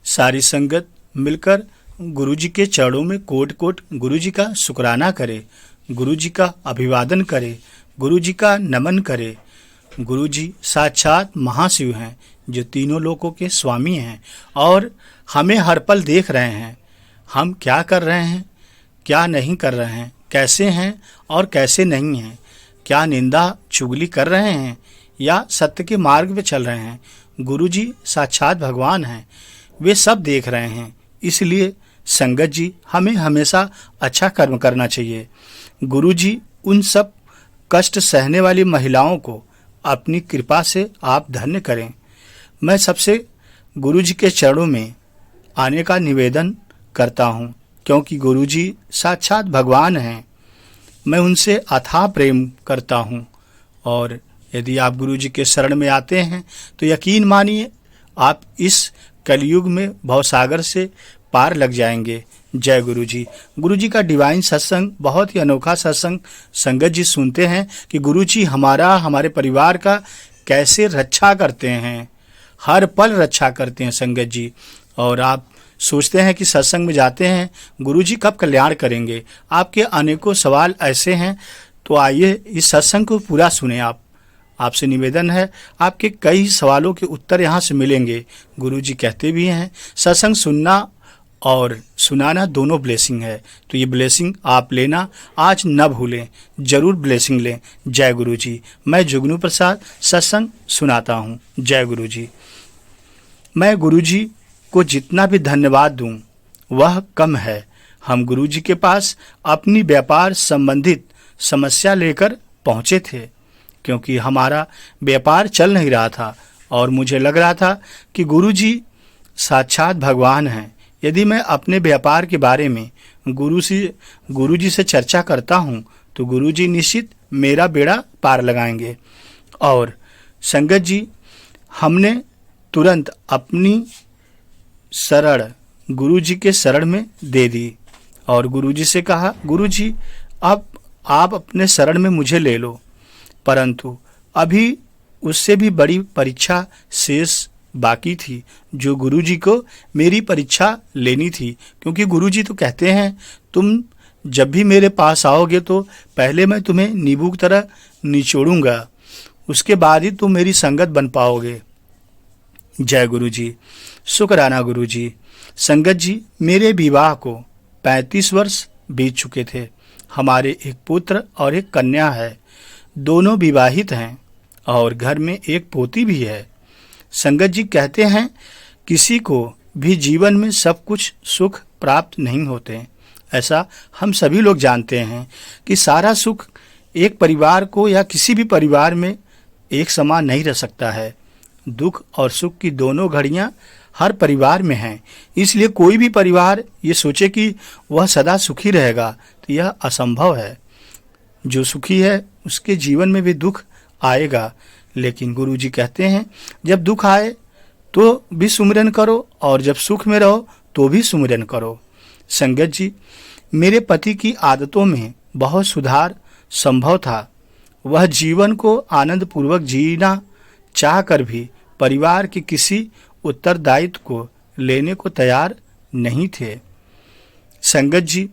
सारी संगत मिलकर गुरु जी के चरणों में कोट कोट गुरु जी का शुक्राना करे, गुरु जी का अभिवादन करे, गुरु जी का नमन करे। गुरु जी साक्षात महाशिव हैं जो तीनों लोकों के स्वामी हैं और हमें हर पल देख रहे हैं। हम क्या कर रहे हैं, क्या नहीं कर रहे हैं, कैसे हैं और कैसे नहीं हैं, क्या निंदा चुगली कर रहे हैं या सत्य के मार्ग पे चल रहे हैं। गुरु जी साक्षात भगवान हैं, वे सब देख रहे हैं। इसलिए संगत जी हमें हमेशा अच्छा कर्म करना चाहिए। गुरु जी उन सब कष्ट सहने वाली महिलाओं को अपनी कृपा से आप धन्य करें। मैं सबसे गुरु जी के चरणों में आने का निवेदन करता हूँ, क्योंकि गुरु जी साक्षात भगवान हैं। मैं उनसे अथाह प्रेम करता हूँ और यदि आप गुरु जी के शरण में आते हैं तो यकीन मानिए आप इस कलयुग में भवसागर से पार लग जाएंगे। जय गुरु जी। गुरु जी का डिवाइन सत्संग बहुत ही अनोखा सत्संग संगत जी सुनते हैं कि गुरु जी हमारे परिवार का कैसे रक्षा करते हैं, हर पल रक्षा करते हैं संगत जी। और आप सोचते हैं कि सत्संग में जाते हैं गुरु जी कब कल्याण करेंगे, आपके अनेकों सवाल ऐसे हैं, तो आइए इस सत्संग को पूरा सुने। आपसे निवेदन है, आपके कई सवालों के उत्तर यहाँ से मिलेंगे। गुरु जी कहते भी हैं सत्संग सुनना और सुनाना दोनों ब्लेसिंग है, तो ये ब्लेसिंग आप लेना आज न भूलें, जरूर ब्लेसिंग लें। जय गुरु जी। मैं जुगनू प्रसाद सत्संग सुनाता हूँ। जय गुरु जी। मैं गुरु जी को जितना भी धन्यवाद दूं वह कम है। हम गुरु जी के पास अपनी व्यापार संबंधित समस्या लेकर पहुंचे थे, क्योंकि हमारा व्यापार चल नहीं रहा था और मुझे लग रहा था कि गुरु जी साक्षात भगवान हैं। यदि मैं अपने व्यापार के बारे में गुरु जी से चर्चा करता हूं तो गुरु जी निश्चित मेरा बेड़ा पार लगाएंगे। और संगत जी हमने तुरंत अपनी शरण गुरु जी के शरण में दे दी और गुरु जी से कहा, गुरु जी अब आप अपने शरण में मुझे ले लो। परंतु अभी उससे भी बड़ी परीक्षा शेष बाकी थी, जो गुरु जी को मेरी परीक्षा लेनी थी। क्योंकि गुरु जी तो कहते हैं तुम जब भी मेरे पास आओगे तो पहले मैं तुम्हें नींबू की तरह निचोड़ूंगा, उसके बाद ही तुम मेरी संगत बन पाओगे। जय गुरु जी। शुक्राना गुरु जी। संगत जी मेरे विवाह को 35 वर्ष बीत चुके थे। हमारे एक पुत्र और एक कन्या है, दोनों विवाहित हैं और घर में एक पोती भी है। संगत जी कहते हैं किसी को भी जीवन में सब कुछ सुख प्राप्त नहीं होते। ऐसा हम सभी लोग जानते हैं कि सारा सुख एक परिवार को या किसी भी परिवार में एक समान नहीं रह सकता है। दुख और सुख की दोनों घड़ियां हर परिवार में हैं। इसलिए कोई भी परिवार ये सोचे कि वह सदा सुखी रहेगा तो यह असंभव है। जो सुखी है उसके जीवन में भी दुख आएगा, लेकिन गुरु जी कहते हैं जब दुख आए तो भी सुमिरन करो और जब सुख में रहो तो भी सुमिरन करो। संगत जी मेरे पति की आदतों में बहुत सुधार संभव था। वह जीवन को आनंद पूर्वक जीना चाह कर भी परिवार के किसी उत्तरदायित्व को लेने को तैयार नहीं थे। संगत जी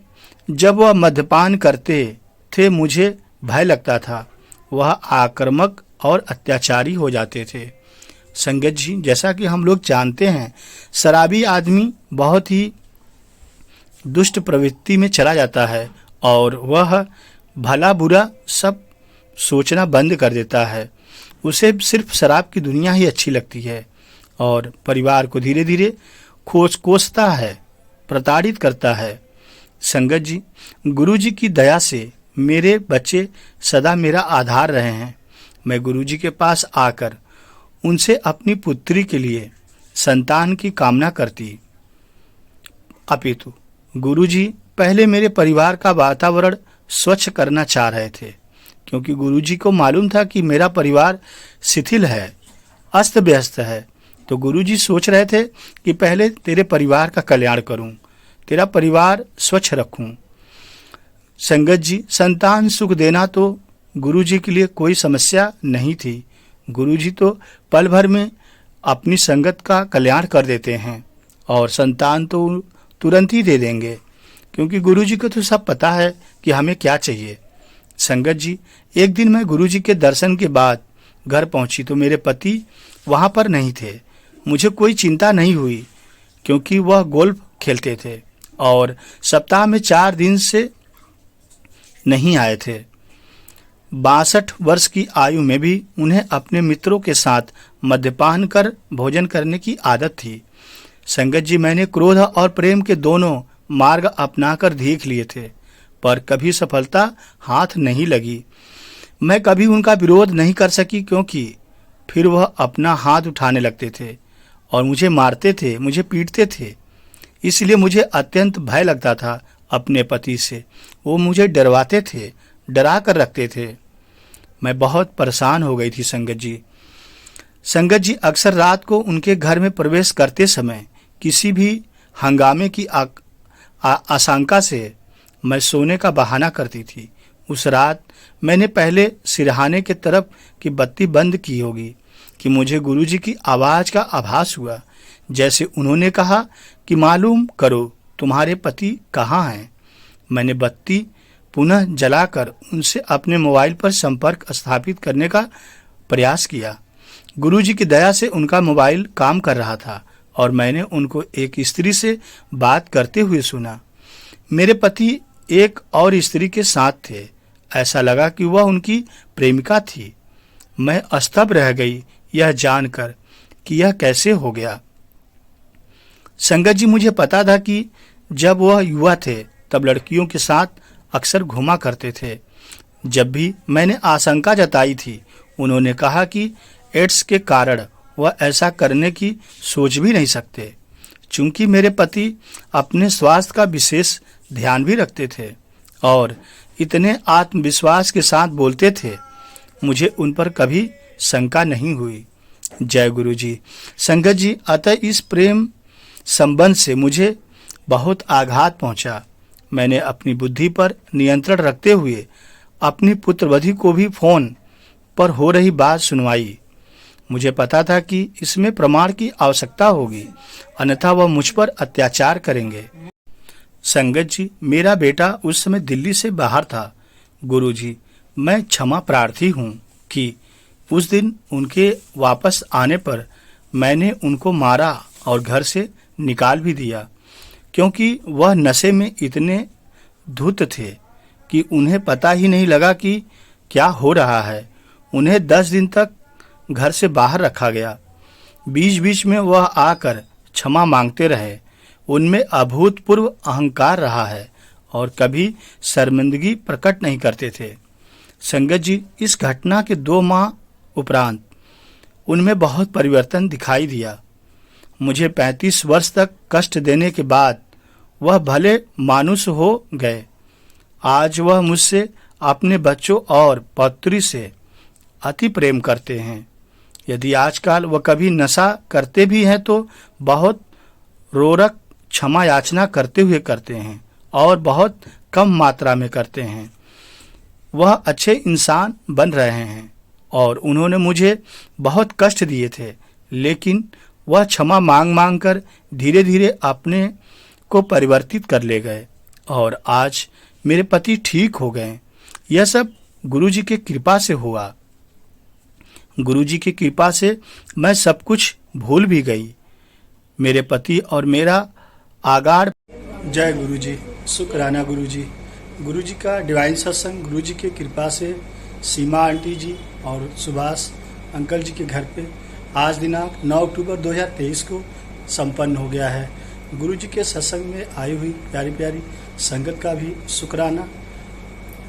जब वह मद्यपान करते थे मुझे भय लगता था, वह आक्रामक और अत्याचारी हो जाते थे। संगत जी जैसा कि हम लोग जानते हैं शराबी आदमी बहुत ही दुष्ट प्रवृत्ति में चला जाता है और वह भला बुरा सब सोचना बंद कर देता है। उसे सिर्फ शराब की दुनिया ही अच्छी लगती है और परिवार को धीरे धीरे कोसता है, प्रताड़ित करता है। संगत जी गुरु जी की दया से मेरे बच्चे सदा मेरा आधार रहे हैं। मैं गुरु जी के पास आकर उनसे अपनी पुत्री के लिए संतान की कामना करती, अपितु गुरु जी पहले मेरे परिवार का वातावरण स्वच्छ करना चाह रहे थे, क्योंकि गुरु जी को मालूम था कि मेरा परिवार शिथिल है, अस्त व्यस्त है। तो गुरु जी सोच रहे थे कि पहले तेरे परिवार का कल्याण करूं, तेरा परिवार स्वच्छ रखूं। संगत जी संतान सुख देना तो गुरु जी के लिए कोई समस्या नहीं थी। गुरु जी तो पल भर में अपनी संगत का कल्याण कर देते हैं और संतान तो तुरंत ही दे देंगे, क्योंकि गुरुजी को तो सब पता है कि हमें क्या चाहिए। संगत जी, एक दिन मैं गुरुजी के दर्शन के बाद घर पहुंची तो मेरे पति वहां पर नहीं थे। मुझे कोई चिंता नहीं हुई, क्योंकि वह गोल्फ खेलते थे और सप्ताह में 4 दिन से नहीं आए थे। 62 वर्ष की आयु में भी उन्हें अपने मित्रों के साथ मद्यपान कर भोजन करने की आदत थी। संगत जी, मैंने क्रोध और प्रेम के दोनों मार्ग अपनाकर देख लिए थे, पर कभी सफलता हाथ नहीं लगी। मैं कभी उनका विरोध नहीं कर सकी, क्योंकि फिर वह अपना हाथ उठाने लगते थे और मुझे मारते थे, मुझे पीटते थे। इसलिए मुझे अत्यंत भय लगता था अपने पति से। वो मुझे डरवाते थे, डरा कर रखते थे। मैं बहुत परेशान हो गई थी संगत जी। संगत जी, अक्सर रात को उनके घर में प्रवेश करते समय किसी भी हंगामे की आशंका से मैं सोने का बहाना करती थी। उस रात मैंने पहले सिरहाने के तरफ की बत्ती बंद की होगी कि मुझे गुरुजी की आवाज का आभास हुआ, जैसे उन्होंने कहा कि मालूम करो तुम्हारे पति कहाँ हैं। मैंने बत्ती पुनः जलाकर उनसे अपने मोबाइल पर संपर्क स्थापित करने का प्रयास किया। गुरुजी की दया से उनका मोबाइल काम कर रहा था और मैंने उनको एक स्त्री से बात करते हुए सुना। मेरे पति एक और स्त्री के साथ थे। ऐसा लगा कि वह उनकी प्रेमिका थी। मैं स्तब्ध रह गई यह जानकर कि यह कैसे हो गया। संगत जी, मुझे पता था कि जब वह युवा थे तब लड़कियों के साथ अक्सर घूमा करते थे। जब भी मैंने आशंका जताई थी, उन्होंने कहा कि एड्स के कारण वह ऐसा करने की सोच भी नहीं सकते। चूंकि मेरे पति अपने स्वास्थ्य का विशेष ध्यान भी रखते थे और इतने आत्मविश्वास के साथ बोलते थे, मुझे उन पर कभी शंका नहीं हुई। जय गुरु जी। संगत जी, अतः इस प्रेम संबंध से मुझे बहुत आघात पहुंचा। मैंने अपनी बुद्धि पर नियंत्रण रखते हुए अपनी पुत्रवधू को भी फोन पर हो रही बात सुनवाई। मुझे पता था कि इसमें प्रमाण की आवश्यकता होगी, अन्यथा वह मुझ पर अत्याचार करेंगे। संगत जी, मेरा बेटा उस समय दिल्ली से बाहर था। गुरुजी, मैं क्षमा प्रार्थी हूँ कि उस दिन उनके वापस आने पर मैंने उनको मारा और घर से निकाल भी दिया, क्योंकि वह नशे में इतने धुत थे कि उन्हें पता ही नहीं लगा कि क्या हो रहा है। उन्हें 10 दिन तक घर से बाहर रखा गया। बीच बीच में वह आकर क्षमा मांगते रहे। उनमें अभूतपूर्व अहंकार रहा है और कभी शर्मिंदगी प्रकट नहीं करते थे। संगत जी, इस घटना के 2 माह उपरांत उनमें बहुत परिवर्तन दिखाई दिया। मुझे 35 वर्ष तक कष्ट देने के बाद वह भले मानुष हो गए। आज वह मुझसे, अपने बच्चों और पौत्री से अति प्रेम करते हैं। यदि आजकल वह कभी नशा करते भी हैं तो बहुत रोरक क्षमा याचना करते हुए करते हैं और बहुत कम मात्रा में करते हैं। वह अच्छे इंसान बन रहे हैं और उन्होंने मुझे बहुत कष्ट दिए थे, लेकिन वह क्षमा मांग मांग कर धीरे धीरे अपने को परिवर्तित कर ले गए और आज मेरे पति ठीक हो गए। यह सब गुरुजी की कृपा से हुआ। गुरुजी की कृपा से मैं सब कुछ भूल भी गई। मेरे पति और मेरा आगाड़। जय गुरुजी। शुक्राना गुरुजी। गुरुजी का डिवाइन सत्संग गुरुजी की कृपा से सीमा आंटी जी और सुभाष अंकल जी के घर पे आज दिनांक 9 अक्टूबर 2023 को संपन्न हो गया है। गुरुजी के सत्संग में आई हुई प्यारी प्यारी संगत का भी शुक्राना।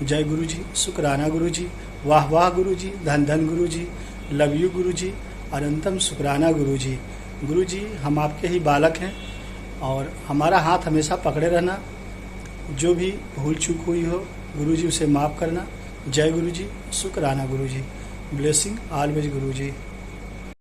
जय गुरुजी। शुक्राना गुरुजी। वाह वाह गुरुजी। धन धन गुरुजी। लव यू गुरुजी। अनंतम शुक्राना गुरुजी। गुरुजी, हम आपके ही बालक हैं और हमारा हाथ हमेशा पकड़े रहना। जो भी भूल चूक हुई हो गुरुजी उसे माफ़ करना। जय गुरुजी। शुक्राना गुरुजी। ब्लेसिंग ऑलवेज गुरुजी।